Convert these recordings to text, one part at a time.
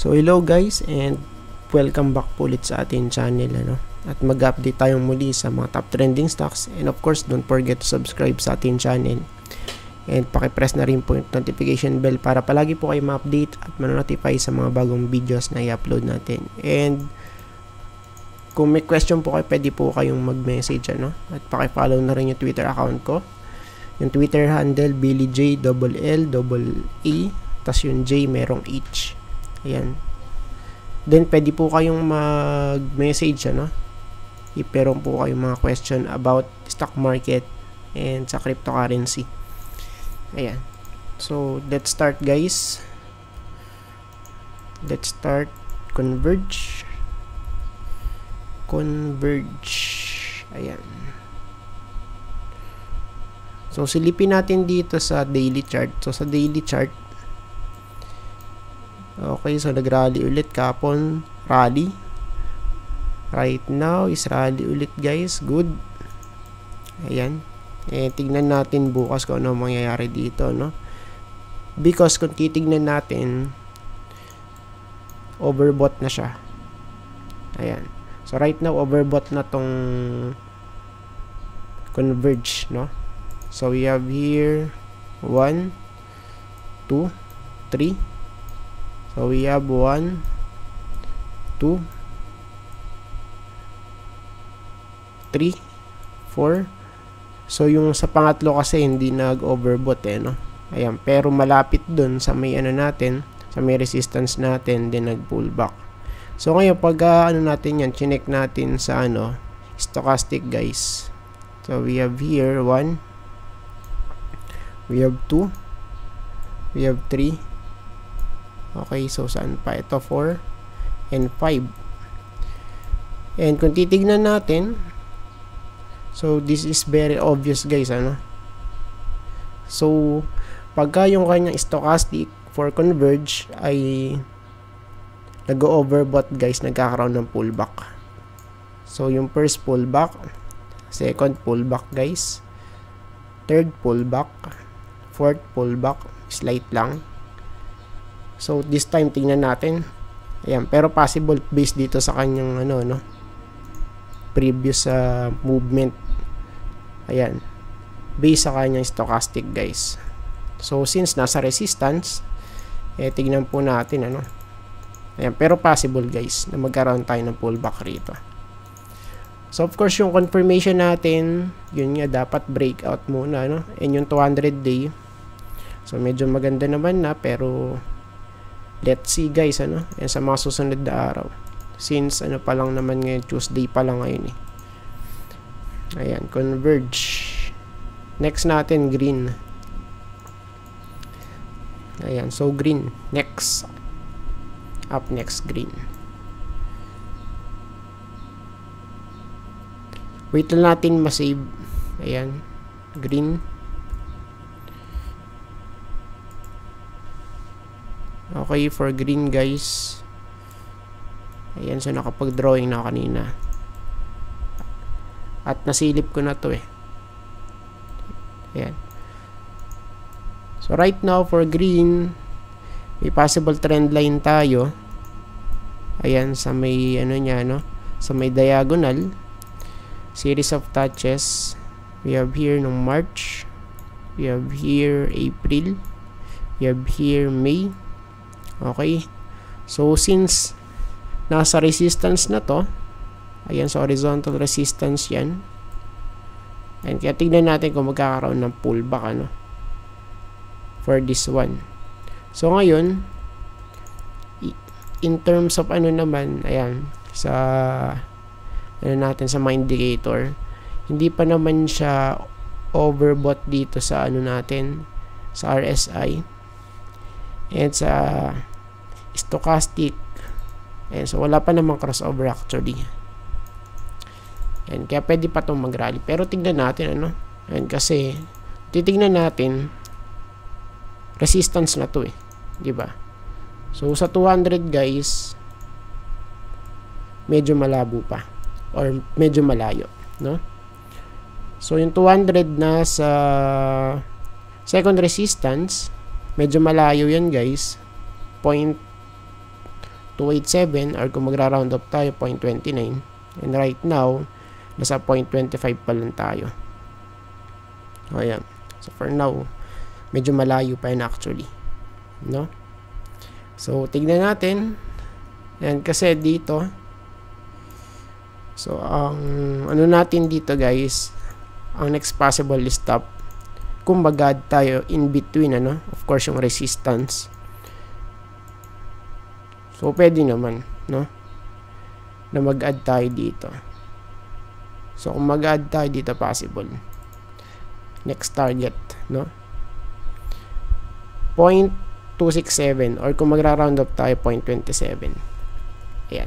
So hello guys and welcome back po ulit sa ating channel At mag-update tayo muli sa mga top trending stocks, and of course don't forget to subscribe sa ating channel. And paki-press na rin po yung notification bell para palagi po kayo ma-update at ma-notify sa mga bagong videos na i-upload natin. And kung may question po kayo, pwede po kayong mag-message at paki-follow na rin yung Twitter account ko. Yung Twitter handle BillyJLLA, tas yung J merong H. Ayan. Then pwede po kayong mag-message if meron po kayong mga question about stock market and sa cryptocurrency. Ayan. So let's start guys. Let's start Converge. Ayan. So silipin natin dito sa daily chart. So sa daily chart, okay, so nag-rally ulit kapon, rally. Right now is rally ulit guys, good. Ayan. Tignan natin bukas kung ano mangyayari dito, Because kung titignan natin, overbought na siya. Ayan. So right now overbought na tong Converge, So we have here 1, 2, 3. So we have 1, 2, 3, 4. So yung sa pangatlo kasi hindi nag-overbought Ayan, pero malapit dun sa may natin, sa may resistance natin, din nag-pullback. So ngayon pag natin yan, chinek natin sa stochastic guys. So we have here 1, we have 2, we have 3. Okay, so saan pa? Ito 4 and 5. And kung titignan natin, so this is very obvious guys, So pagka yung kanyang stochastic for Converge ay nag-overbought guys, nagkakaroon ng pullback. So yung first pullback, second pullback guys, third pullback, fourth pullback, slight lang. So this time tingnan natin. Ayan, pero possible based dito sa kanyang previous movement. Ayan, based sa kanyang stochastic guys. So since nasa resistance, tignan po natin Ayan, pero possible guys na magkaroon tayo ng pullback rito. So of course yung confirmation natin, yun nga dapat breakout muna and yung 200 day. So medyo maganda naman na, pero let's see guys and sa mga susunod na araw. Since pa lang naman ngayon, Tuesday pa lang ngayon Ayan, Converge. Next natin, green. Ayan, so green. Next. Up next, green. Wait lang natin ma-save. Ayan, green. Okay, for green guys. Ayan, so nakapag-drawing na kanina. At nasilip ko na to Ayan. So right now for green, may possible trend line tayo. Ayan, sa may sa may diagonal. Series of touches. We have here nung March. We have here April. We have here May. Okay. So since nasa resistance na to, ayan, so horizontal resistance yan. And kaya tignan natin kung magkakaroon ng pullback for this one. So ngayon, in terms of naman, ayan, sa natin sa mga indicator, hindi pa naman siya overbought dito sa natin, sa RSI and sa stochastic. And so wala pa namang crossover actually. And kaya pwede pa itong mag-rally. Pero tignan natin And kasi titignan natin, resistance na to diba? So sa 200 guys, medyo malabo pa or medyo malayo, So yung 200 na sa second resistance, medyo malayo yan guys. 287 or kung magra-round up tayo 0.29, and right now nasa 0.25 pa lang tayo. Ayan. So for now, medyo malayo pa yun actually, no? So tignan natin. Ayan, kasi dito, so ang ano natin dito guys, ang next possible stop, kung mag-add tayo in between, ano, of course yung resistance. So pwede naman, no, na mag-add tayo dito. So kung mag-add tayo dito, possible next target, no, 0.267 or kung magra-round up tayo 0.27. Ayan.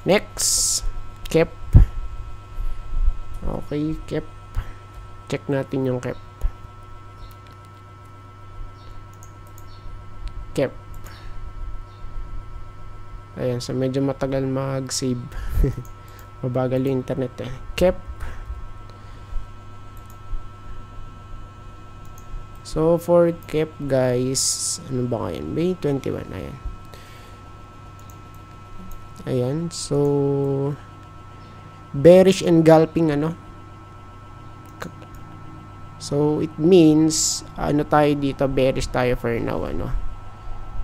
Next, cap. Okay, cap. Check natin yung cap. Cap. Ayan, so medyo matagal mag-save. Mabagal yung internet eh. Cap. So for cap guys, ano ba ngayon? May 21, ayan. Ayan, so bearish engulfing, ano. So it means ano tayo dito, bearish tayo for now, ano.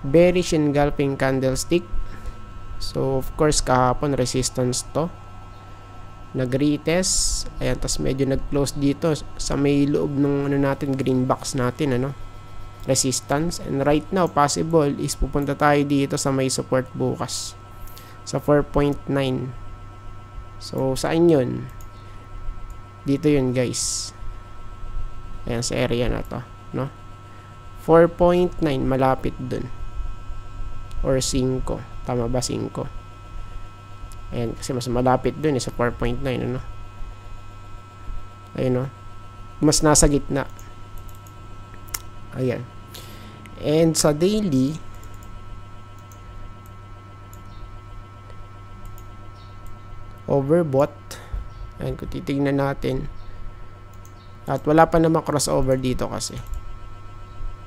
Bearish engulfing candlestick. So of course kahapon resistance to, nag-retest, ayan, tas medyo nag-close dito sa may loob ng ano natin, green box natin, ano, resistance, and right now possible is pupunta tayo dito sa may support bukas sa 4.9. so saan yun? Dito yun guys, ayan, sa area na to, no, 4.9, malapit dun, or 5, tama ba, 5? Ayan, kasi mas malapit dun sa 4.9, ano. Ayun, no, mas nasa gitna. Ayan. And sa daily, overbought. Ayan, kung titignan natin, at wala pa naman crossover dito kasi.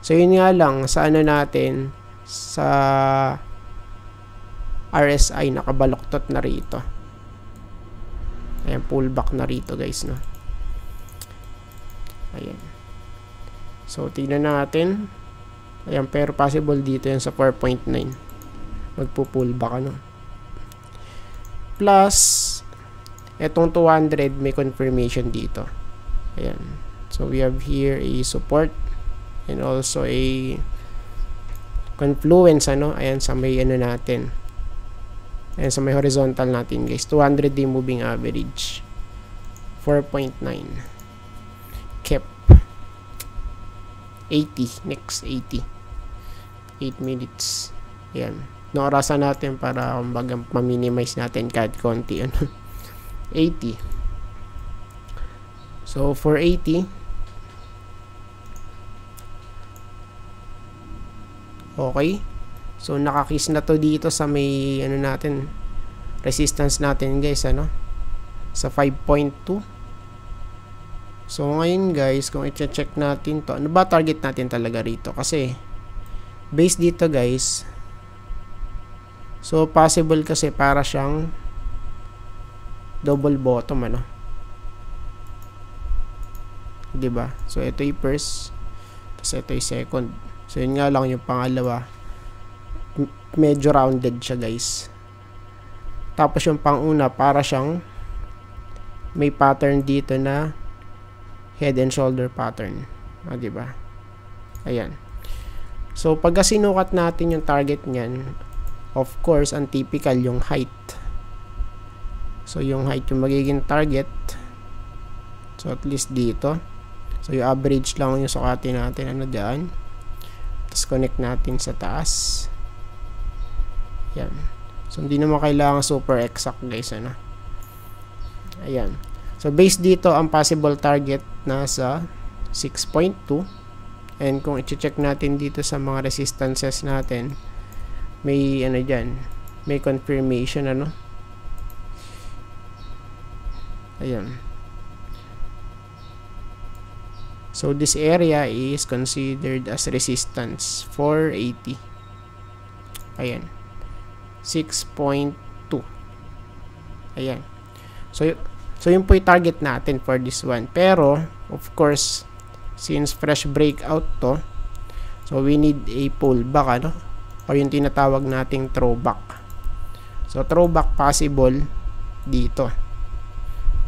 So yun nga lang, sa ano natin, sa RSI, nakabaluktot na rito. Ayan, pullback na rito guys, no. Ayan. So tignan natin. Ayan, pero possible dito yan sa 4.9. Magpo-pullback, ano. Plus etong 200 may confirmation dito. Ayan. So we have here a support and also a confluence, ano. Ayan, sa may ano natin. Ayan, sa may horizontal natin guys, 200-day moving average, 4.9. Cap 80, next 80, 8 minutes. Ayan, naorasan natin para kumbaga ma-minimize natin kahit konti, ano. 80. So for 80, okay. So nakakiss na to dito sa may ano natin, resistance natin guys, ano, sa 5.2. So ngayon guys, kung i-check natin to, ano ba target natin talaga rito? Kasi base dito guys, so possible kasi para siyang double bottom, ano, diba? So ito yung first, tapos ito yung second. So yun nga lang yung pangalawa, medyo rounded siya guys. Tapos yung pang-una para siyang may pattern dito na head and shoulder pattern, diba? Ayan. So pag sinukat natin yung target niyan, of course ang typical yung height. So yung height yung magiging target. So at least dito. So yung average lang yung sukatin natin, ano, dyan. Tapos connect natin sa taas. Yan. So hindi naman kailangan super exact guys, ano. Ayan. So based dito, ang possible target nasa 6.2, and kung i-check natin dito sa mga resistances natin, may ano dyan, may confirmation, ano. Ayan. So this area is considered as resistance 480. Ayan. 6.2. Ayan. So yun po yung target natin for this one. Pero, of course, since fresh breakout to, so we need a pullback, ano? O yung tinatawag nating throwback. So, throwback possible dito.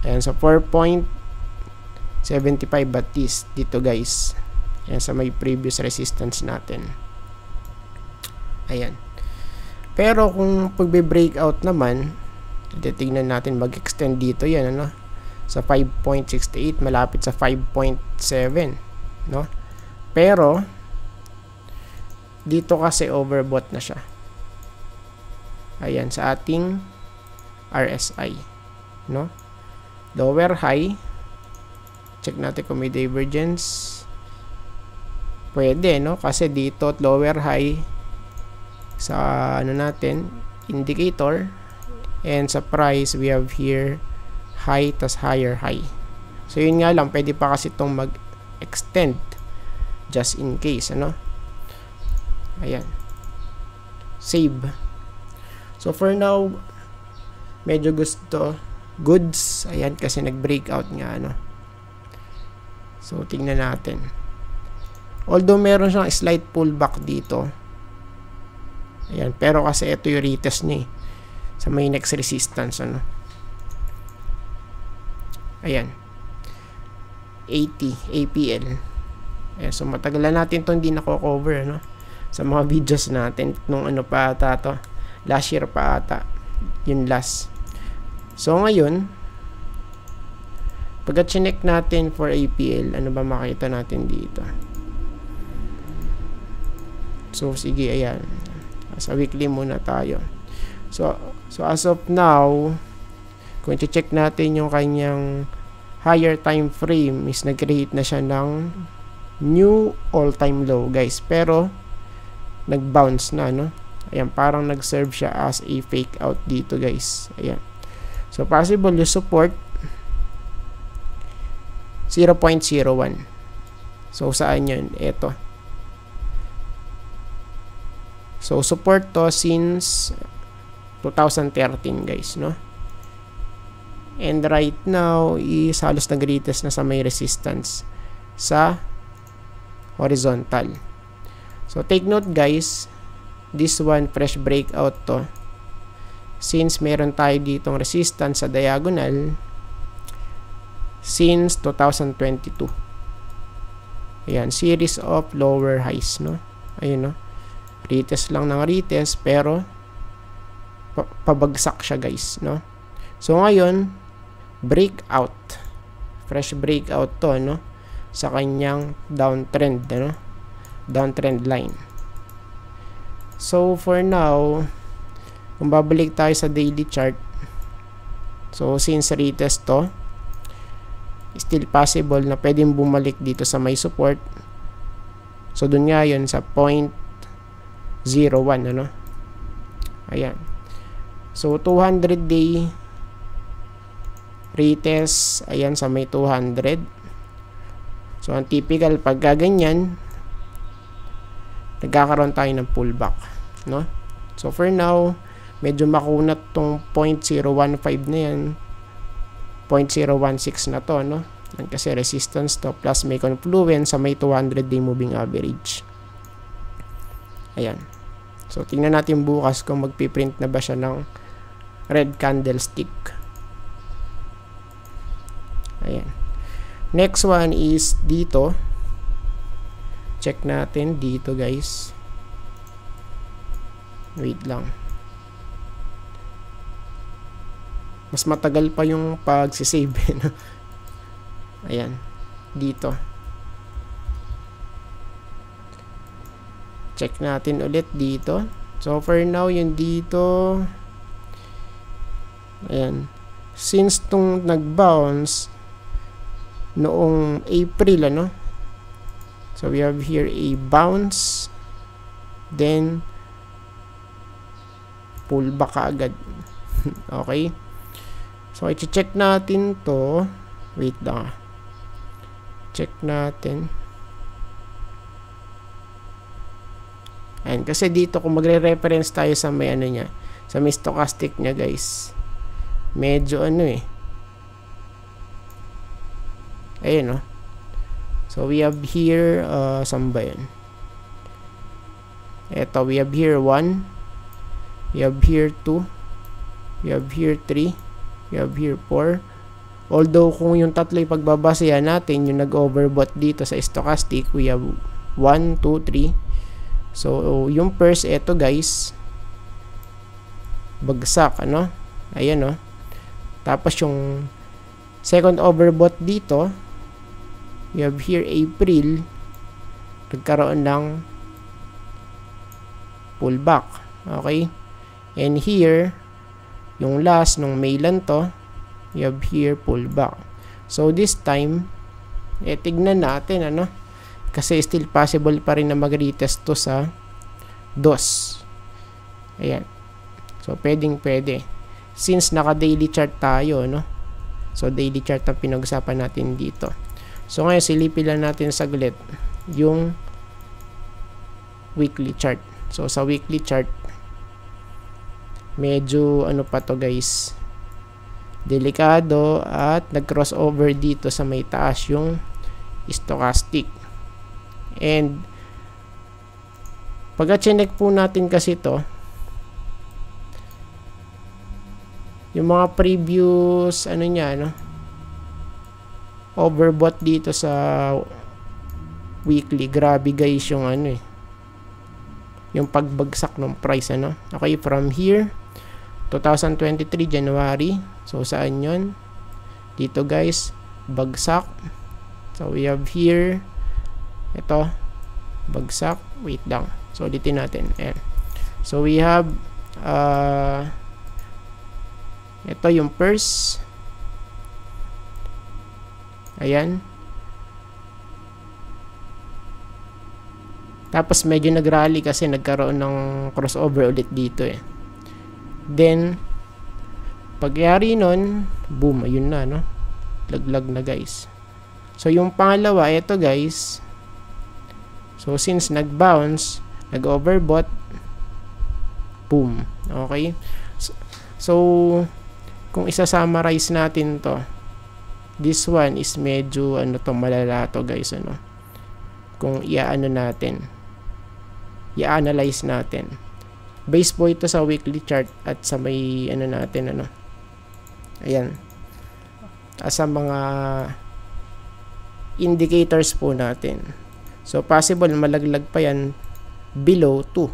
Ayan, so 4.75 at least dito, guys. Ayan, sa may previous resistance natin. Ayan. Pero kung pagbe-breakout naman, titignan natin mag-extend dito yan, ano? Sa 5.68, malapit sa 5.7, no? Pero dito kasi overbought na siya. Ayan, sa ating RSI, no? Lower high. Check natin kung may divergence. Pwede, no? Kasi dito at lower high sa ano natin, indicator. And sa price, we have here high tas higher high. So, yun nga lang, pwede pa kasi itong mag-extend just in case, ano? Ayan. Save. So, for now, medyo gusto goods. Ayan, kasi nag-breakout nga, ano? So, tingnan natin. Although, meron siyang slight pullback dito. Ayan, pero kasi ito yung retest niya, sa may next resistance, ano? Ayan. 80 APL. Ayan, so matagal na natin to hindi nako-cover, ano? Sa mga videos natin nung ano pa ata to. Last year pa ata. Yun last. So ngayon, pagka-check natin for APL, ano ba makita natin dito? So sige, ayan. Sa weekly muna tayo. So as of now, kung i-check natin yung kanyang higher time frame, is nag-create na siya ng new all-time low, guys. Pero nag-bounce na, no? Ayan, parang nag-serve siya as a fake out dito, guys. Ayan. So possible yung support 0.01. So saan yun? Ito. So support to since 2013, guys, no? And right now is halos nag-retest na sa may resistance sa horizontal. So take note, guys, this one fresh breakout to, since meron tayo ditong resistance sa diagonal since 2022. Ayan, series of lower highs, no? Ayun, no? Retest lang ng retest, pero pabagsak siya, guys, no? So ngayon, breakout, fresh breakout to, no? Sa kanyang downtrend, no? Downtrend line. So for now, kung babalik tayo sa daily chart, so since retest to, still possible na pwedeng bumalik dito sa may support. So dun nga yun sa 0.01, ano? Ayan. So 200 day retest, ayan, sa may 200. So ang typical pag ganyan, nagkakaroon tayo ng pullback, no? So for now, medyo makunat tong 0.015 na yan, 0.016 na to, no? Kasi resistance to, plus may confluence sa may 200 day moving average. Ayan. So tingnan natin bukas kung magpiprint na ba siya ng red candlestick. Ayan. Next one is dito. Check natin dito, guys. Wait lang. Mas matagal pa yung pagsisave, no? Ayan. Dito. Check natin ulit dito. So for now, yung dito, ayan, since tong nag-bounce noong April, ano? So we have here a bounce, then pullback agad. Okay? So i-check natin to. Wait lang. Check natin. Ayan, kasi dito kung magre-reference tayo sa may ano niya, sa may stochastic niya guys, medyo ano eh. Ayun, no? So, we have here, saan ba yun? Eto, we have here 1, we have here 2, we have here 3, we have here 4. Although, kung yung tatlo yung pagbabasehan natin, yung nag-overbought dito sa stochastic, we have 1, 2, 3. So, yung first, eto guys, bagsak, ano? Ayan, no? Tapos, yung second overbought dito, we have here April, nagkaroon ng pullback. Okay? And here, yung last, nung May lang to, we have here pullback. So, this time, tignan natin, ano? Kasi still possible pa rin na mag-retest to sa DOS. Ayan. So, pwede. Since naka-daily chart tayo, no? So, daily chart ang pinag-usapan natin dito. So, ngayon, silipin lang natin saglit yung weekly chart. So, sa weekly chart, medyo, ano pa to guys, delikado at nag-crossover dito sa may taas yung stochastic. And pagka-check po natin kasi to, yung mga previous ano niya, no, overbought dito sa weekly, grabe guys yung ano eh, yung pagbagsak ng price, ano. Okay, from here 2023 January, so saan yun? Dito guys, bagsak. So we have here, ito, bagsak. Wait lang. So, ulitin natin. Ayan. So, we have, ito yung first. Ayan. Tapos, medyo nag-rally kasi nagkaroon ng crossover ulit dito eh. Then, pagyari nun, boom, ayun na, no? Laglag na guys. So, yung pangalawa, ito guys. So, since nag-bounce, nag-overbought, boom. Okay? So, kung isa-summarize natin to, this one is medyo, ano to, malala to guys, ano? Kung i-ano natin, i-analyze natin. Base po ito sa weekly chart at sa may, ano natin, ano? Ayan. Sa mga indicators po natin. So, possible malaglag pa yan below 2.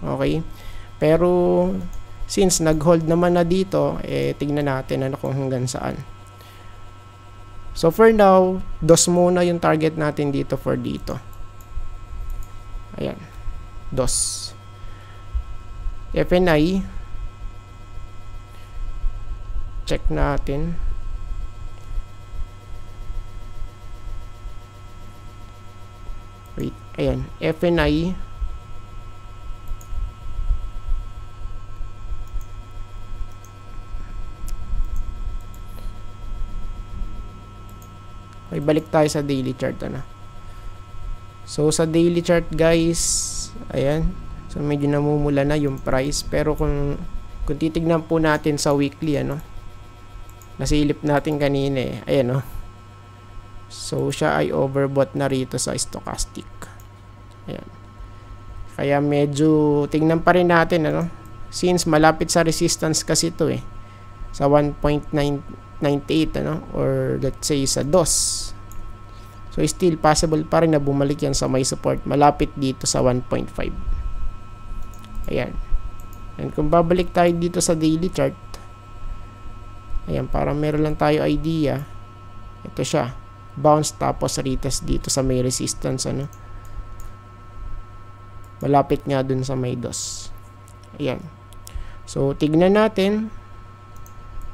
Okay? Pero, since nag-hold naman na dito, tignan natin ano kung hanggang saan. So, for now, DOS muna yung target natin dito for dito. Ayan. DOS. FNI. Check natin. Wait, ayan, FNI. Okay, balik tayo sa daily chart, ano. So, sa daily chart, guys, ayan. So, medyo namumula na yung price. Pero kung titignan po natin sa weekly, ano, nasilip natin kanina eh. Ayan, no. So, siya ay overbought na rito sa stochastic. Ayan. Kaya medyo, tingnan pa rin natin, ano. Since malapit sa resistance kasi ito eh. Sa 1.98, ano. Or let's say sa DOS. So, still possible pa rin na bumalik yan sa may support. Malapit dito sa 1.5. Ayan. And kung babalik tayo dito sa daily chart. Ayan, para meron lang tayo idea. Ito siya. Bounce tapos retest dito sa may resistance, ano. Malapit nga dun sa may DOS. Ayan. So, tignan natin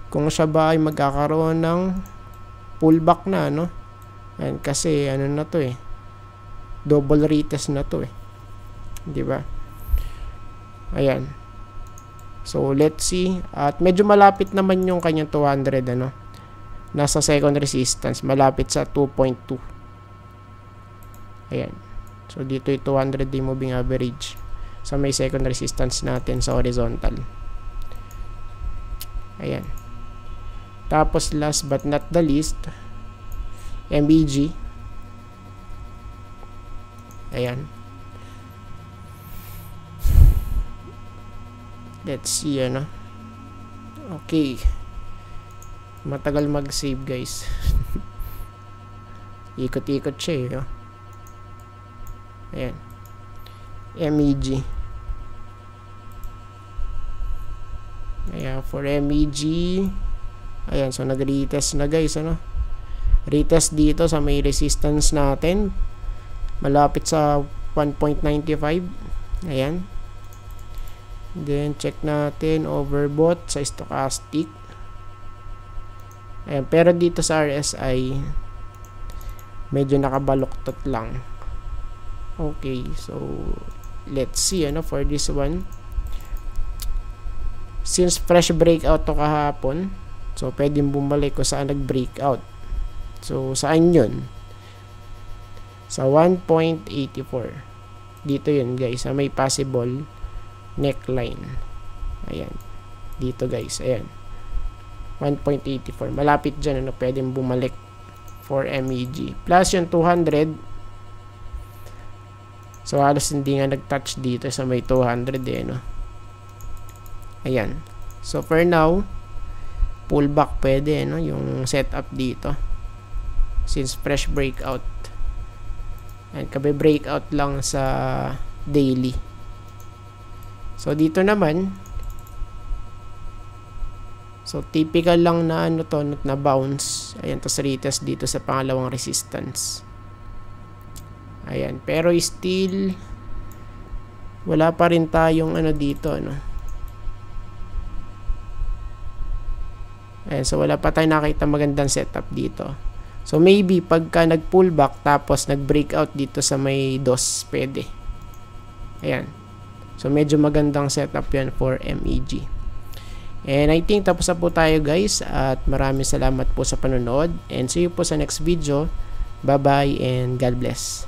kung siya ba ay magkakaroon ng pullback na, ano. Ayan, kasi ano na to eh. Double retest na to eh. Diba? Ayan. So, let's see. At medyo malapit naman yung kanyang 200, ano. Nasa second resistance. Malapit sa 2.2. Ayan. So dito yung 200 day moving average. So may second resistance natin sa horizontal. Ayan. Tapos last but not the least, MEG. Ayan. Let's see, ano. Okay. Matagal mag-save, guys. Ikot-ikot siya, eh. Oh. Ayan. MEG. Ayan, for MEG. Ayan, so nag-retest na, guys, ano. Retest dito sa may resistance natin. Malapit sa 1.95. Ayan. Then, check natin overbought sa stochastic. Ayan, pero dito sa RSI, medyo nakabaluktot lang. Okay, so, let's see, ano, for this one. Since fresh breakout to kahapon, so, pwedeng bumalik kung saan nag-breakout. So, saan yun? Sa 1.84. Dito yun, guys. May possible neckline. Ayan. Dito, guys. Ayan. 1.84. Malapit dyan, ano, pwedeng bumalik for MEG. Plus yung 200. So, halos hindi nga nag-touch dito sa may 200, eh, no? Ayan. So, for now, pullback pwede, no? Yung setup dito. Since fresh breakout. And kabe breakout lang sa daily. So, dito naman, so, typical lang na ano to, na bounce. Ayan, tapos retest dito sa pangalawang resistance. Ayan, pero still, wala pa rin tayong ano dito, ano. Ayan, so wala pa tayong nakita magandang setup dito. So, maybe, pagka nag-pullback, tapos nag-breakout dito sa may DOS, pwede. Ayan. So, medyo magandang setup yan for MEG. And I think tapos na po tayo, guys. At maraming salamat po sa panonood. And see you po sa next video. Bye-bye and God bless.